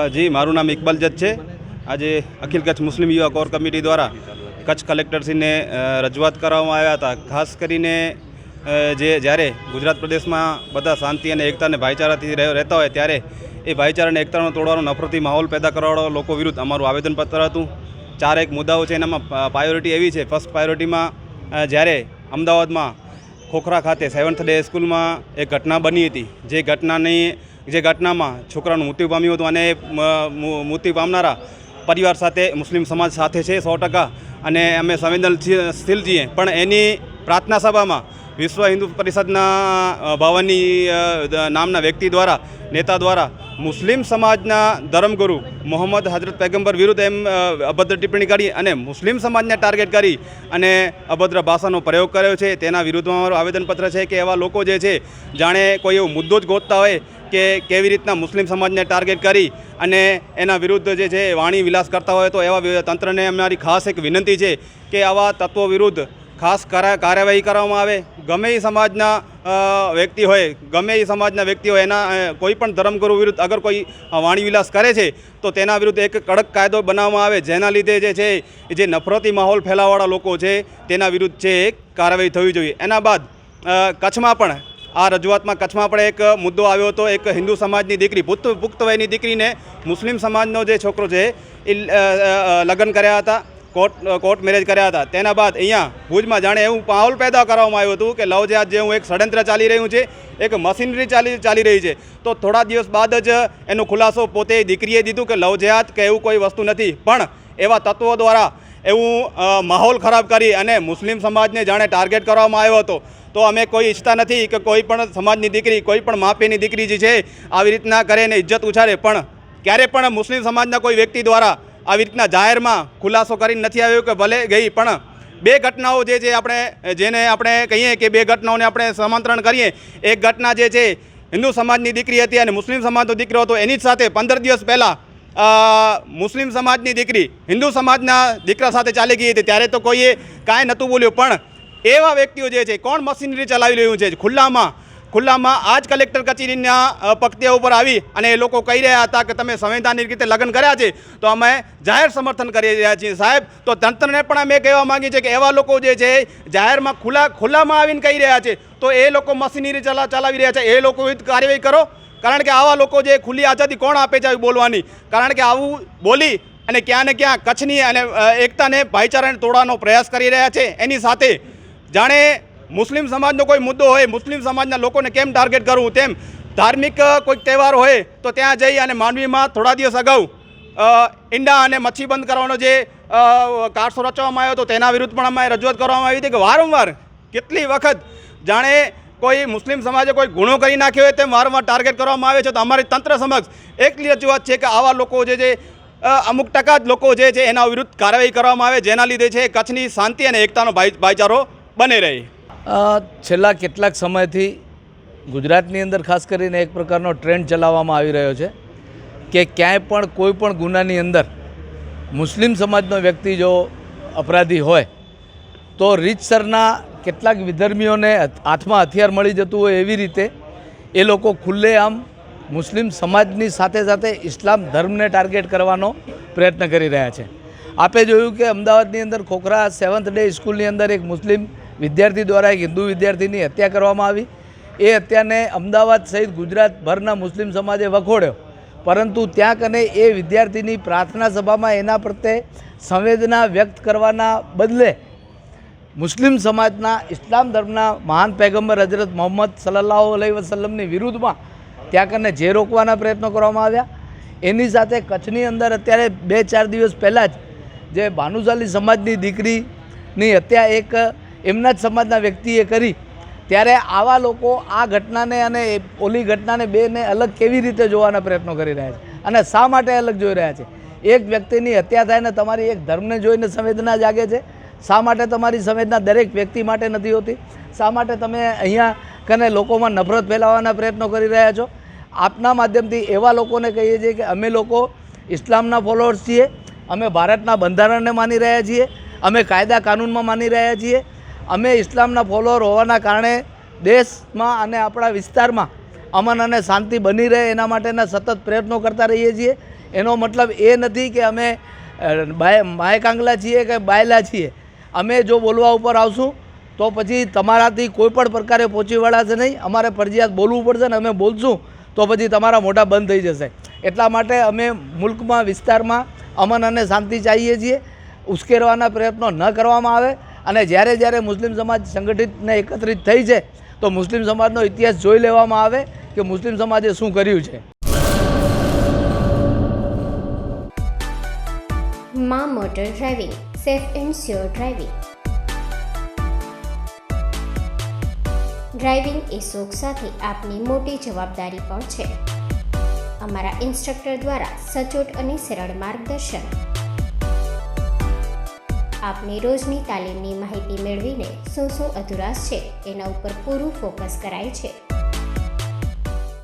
જી, મારું નામ ઇકબાલ જજ છે. આજે અખિલ કચ્છ મુસ્લિમ યુવા કોર કમિટી દ્વારા કચ્છ કલેક્ટરશ્રીને રજૂઆત કરવામાં આવ્યા હતા. ખાસ કરીને જ્યારે ગુજરાત પ્રદેશમાં બધા શાંતિ અને એકતા અને ભાઈચારાથી રહેતા હોય ત્યારે એ ભાઈચારા અને એકતાનો તોડવાનો, નફરતી માહોલ પેદા કરવાવાળા લોકો વિરુદ્ધ અમારું આવેદનપત્ર હતું. 4 એક મુદ્દાઓ છે. એનામાં પ્રાયોરિટી એવી છે, ફર્સ્ટ પ્રાયોરિટીમાં જ્યારે અમદાવાદમાં ખોખરા ખાતે 7th ડે સ્કૂલમાં એક ઘટના બની હતી, જે ઘટનામાં છોકરાનું મૃત્યુ પામ્યું હતું અને મૃત્યુ પામનારા પરિવાર સાથે મુસ્લિમ સમાજ સાથે છે 100%, અને અમે સંવેદનશીલ છીએ. પણ એની પ્રાર્થના સભામાં વિશ્વ હિન્દુ પરિષદના ભવાની નામના વ્યક્તિ દ્વારા, નેતા દ્વારા મુસ્લિમ સમાજના ધર્મગુરુ મોહમ્મદ હજરત પૈગંબર વિરુદ્ધ એમ અભદ્ર ટિપ્પણી કરી અને મુસ્લિમ સમાજને ટાર્ગેટ કરી અને અભદ્ર ભાષાનો પ્રયોગ કર્યો છે. તેના વિરુદ્ધમાં અમારું આવેદનપત્ર છે કે એવા લોકો જે છે, જાણે કોઈ એવો મુદ્દો જ ગોતતા હોય કે કેવી રીતના મુસ્લિમ સમાજને ટાર્ગેટ કરી અને એના વિરુદ્ધ જે છે વાણી વિલાસ કરતા હોય, તો એવા તંત્રને અમારી ખાસ એક વિનંતી છે કે આવા તત્વો વિરુદ્ધ ખાસ કાર્યવાહી કરવામાં આવે. ગમે એ સમાજના વ્યક્તિ હોય, એના કોઈ પણ ધર્મગુરુ વિરુદ્ધ અગર કોઈ વાણી વિલાસ કરે છે તો તેના વિરુદ્ધ એક કડક કાયદો બનાવવામાં આવે, જેના લીધે જે નફરતી માહોલ ફેલાવવાળા લોકો છે તેના વિરુદ્ધ છે એક કાર્યવાહી થવી જોઈએ. એના બાદ કચ્છમાં પણ આ રજૂઆતમાં પણ એક મુદ્દો આવ્યો હતો. એક હિન્દુ સમાજની દીકરી, પુખ્ત વયની દીકરીને મુસ્લિમ સમાજનો જે છોકરો છે એ લગ્ન કર્યા હતા, કોર્ટ મેરેજ કર્યા હતા. તેના બાદ અહીંયા ભુજમાં જાણે એવું માહોલ પેદા કરવામાં આવ્યું હતું કે લવ જેહાદ જેવું એક ષડયંત્ર ચાલી રહ્યું છે, એક મશીનરી ચાલી રહી છે. તો થોડા દિવસ બાદ જ એનો ખુલાસો પોતે દીકરીએ દીધું કે લવ જેહાદ કે એવું કોઈ વસ્તુ નથી, પણ એવા તત્વો દ્વારા એવું માહોલ ખરાબ કરી અને મુસ્લિમ સમાજને જાણે ટાર્ગેટ કરવામાં આવ્યો હતો. તો અમે કોઈ ઈચ્છતા નથી કે કોઈ પણ સમાજની દીકરી, કોઈ પણ માપીની દીકરી જે છે આવી રીતના કરે ને ઇજ્જત ઉછાળે. પણ ક્યારે પણ મુસ્લિમ સમાજના કોઈ વ્યક્તિ દ્વારા આવી રીતના જાહેરમાં ખુલાસો કરીને નથી આવ્યો કે ભલે ગઈ. પણ 2 ઘટનાઓ જે છે, જેને આપણે કહીએ કે 2 ઘટનાઓને આપણે સમાંતરણ કરીએ. એક ઘટના જે છે હિન્દુ સમાજની દીકરી હતી અને મુસ્લિમ સમાજનો દીકરો હતો. એની જ સાથે 15 દિવસ પહેલાં મુસ્લિમ સમાજની દીકરી હિન્દુ સમાજના દીકરા સાથે ચાલી ગઈ હતી. ત્યારે તો કોઈએ કાંઈ નહોતું બોલ્યું. પણ એવા વ્યક્તિઓ જે છે, કોણ મશીનરી ચલાવી રહ્યું છે, ખુલ્લામાં આજ કલેક્ટર કચેરીના પગથિયા ઉપર આવી અને એ લોકો કહી રહ્યા હતા કે તમે સંવૈધાનિક રીતે લગ્ન કર્યા છે, તો અમે જાહેર સમર્થન કરી રહ્યા છીએ. સાહેબ, તો તંત્રને પણ અમે કહેવા માંગીએ છીએ કે એવા લોકો જે છે જાહેરમાં ખુલ્લામાં આવીને કહી રહ્યા છે, તો એ લોકો મશીનરી ચલાવી રહ્યા છે, એ લોકો કાર્યવાહી કરો. કારણ કે આવા લોકો જે ખુલ્લી આઝાદી કોણ આપે છે આવી બોલવાની? કારણ કે આવું બોલી અને ક્યાં ને ક્યાં કચ્છની અને એકતાને, ભાઈચારાને તોડવાનો પ્રયાસ કરી રહ્યા છે. એની સાથે જાણે મુસ્લિમ સમાજનો કોઈ મુદ્દો હોય, મુસ્લિમ સમાજના લોકોને કેમ ટાર્ગેટ કરવું, તેમ ધાર્મિક કોઈક તહેવાર હોય તો ત્યાં જઈ અને માંડવીમાં થોડા દિવસ અગાઉ ઈંડા અને મચ્છી બંધ કરવાનો જે કારસો રચવામાં આવ્યો હતો, તેના વિરુદ્ધ પણ અમે રજૂઆત કરવામાં આવી હતી કે વારંવાર કેટલી વખત જાણે કોઈ મુસ્લિમ સમાજે કોઈ ગુનો કરી નાખ્યો હોય તેમ વારંવાર ટાર્ગેટ કરવામાં આવે છે. તો અમારી તંત્ર સમક્ષ એટલી રજૂઆત છે કે આવા લોકો જે છે, અમુક ટકા જ લોકો જે છે એના વિરુદ્ધ કાર્યવાહી કરવામાં આવે, જેના લીધે છે કચ્છની શાંતિ અને એકતાનો ભાઈચારો બની રહે. છેલ્લા કેટલાક સમયથી ગુજરાતની અંદર ખાસ કરીને એક પ્રકારનો ટ્રેન્ડ ચલાવવામાં આવી રહ્યો છે કે ક્યાંય પણ કોઈ પણ ગુનાની અંદર મુસ્લિમ સમાજનો વ્યક્તિ જો અપરાધી હોય તો રીતસરના કેટલાક વિધર્મીઓને હાથમાં હથિયાર મળી જતું હોય એવી રીતે એ લોકો ખુલ્લેઆમ મુસ્લિમ સમાજની સાથે સાથે ઇસ્લામ ધર્મને ટાર્ગેટ કરવાનો પ્રયત્ન કરી રહ્યા છે. આપે જોયું કે અમદાવાદની અંદર ખોખરા 7th ડે સ્કૂલની અંદર એક મુસ્લિમ વિદ્યાર્થી દ્વારા એક હિન્દુ વિદ્યાર્થીની હત્યા કરવામાં આવી. એ હત્યાને અમદાવાદ સહિત ગુજરાતભરના મુસ્લિમ સમાજે વખોડ્યો, પરંતુ ત્યાં કને એ વિદ્યાર્થીની પ્રાર્થના સભામાં એના પ્રત્યે સંવેદના વ્યક્ત કરવાના બદલે મુસ્લિમ સમાજના, ઇસ્લામ ધર્મના મહાન પૈગંબર હજરત મોહમ્મદ સલ્લલ્લાહુ અલૈહિ વસલ્લમની વિરુદ્ધમાં ત્યાં કને જે રોકવાના પ્રયત્નો કરવામાં આવ્યા. એની સાથે કચ્છની અંદર અત્યારે 2-4 દિવસ પહેલાં જ જે ભાનુશાલી સમાજની દીકરીની હત્યા એક એમના જ સમાજના વ્યક્તિએ કરી, ત્યારે આવા લોકો આ ઘટનાને અને ઓલી ઘટનાને બેને અલગ કેવી રીતે જોવાના પ્રયત્નો કરી રહ્યા છે અને શા માટે અલગ જોઈ રહ્યા છે? એક વ્યક્તિની હત્યા થાય ને તમારી એક ધર્મને જોઈને સંવેદના જાગે છે, શા માટે તમારી સંવેદના દરેક વ્યક્તિ માટે નથી હોતી? શા માટે તમે અહીંયા કને લોકોમાં નફરત ફેલાવવાના પ્રયત્નો કરી રહ્યા છો? આપના માધ્યમથી એવા લોકોને કહીએ છીએ કે અમે લોકો ઇસ્લામના ફોલોઅર્સ છીએ, અમે ભારતના બંધારણને માની રહ્યા છીએ, અમે કાયદા કાનૂનમાં માની રહ્યા છીએ, અમે ઇસ્લામના ફોલોઅર હોવાના કારણે દેશમાં અને આપણા વિસ્તારમાં અમન અને શાંતિ બની રહે એના માટેના સતત પ્રયત્નો કરતા રહીએ છીએ. એનો મતલબ એ નથી કે અમે માયકાંગલા છીએ કે બાયલા છીએ. અમે જો બોલવા ઉપર આવશું તો પછી તમારાથી કોઈ પણ પ્રકારે પહોંચી વળાશે નહીં. અમારે ફરજિયાત બોલવું પડશે ને અમે બોલશું તો પછી તમારા મોઢા બંધ થઈ જશે. એટલા માટે અમે મુલ્કમાં વિસ્તારમાં અમન અને શાંતિ ચાહીએ છીએ. ઉશ્કેરવાના પ્રયત્નો ન કરવામાં આવે. અને જ્યારે જ્યારે મુસ્લિમ સમાજ સંગઠિત ને એકત્રિત થઈ છે તો મુસ્લિમ સમાજનો ઇતિહાસ જોઈ લેવામાં આવે કે મુસ્લિમ સમાજે શું કર્યું છે. માં motor driving, safe and sure driving. Driving એ શોખ સાથે આપની મોટી જવાબદારી પણ છે. અમારા ઇન્સ્ટ્રક્ટર દ્વારા સચોટ અને સરળ માર્ગદર્શન. આપની રોજની તાલીમની માહિતી મેળવીને શું અધુરાશ છે એના ઉપર પૂરું ફોકસ કરાય છે.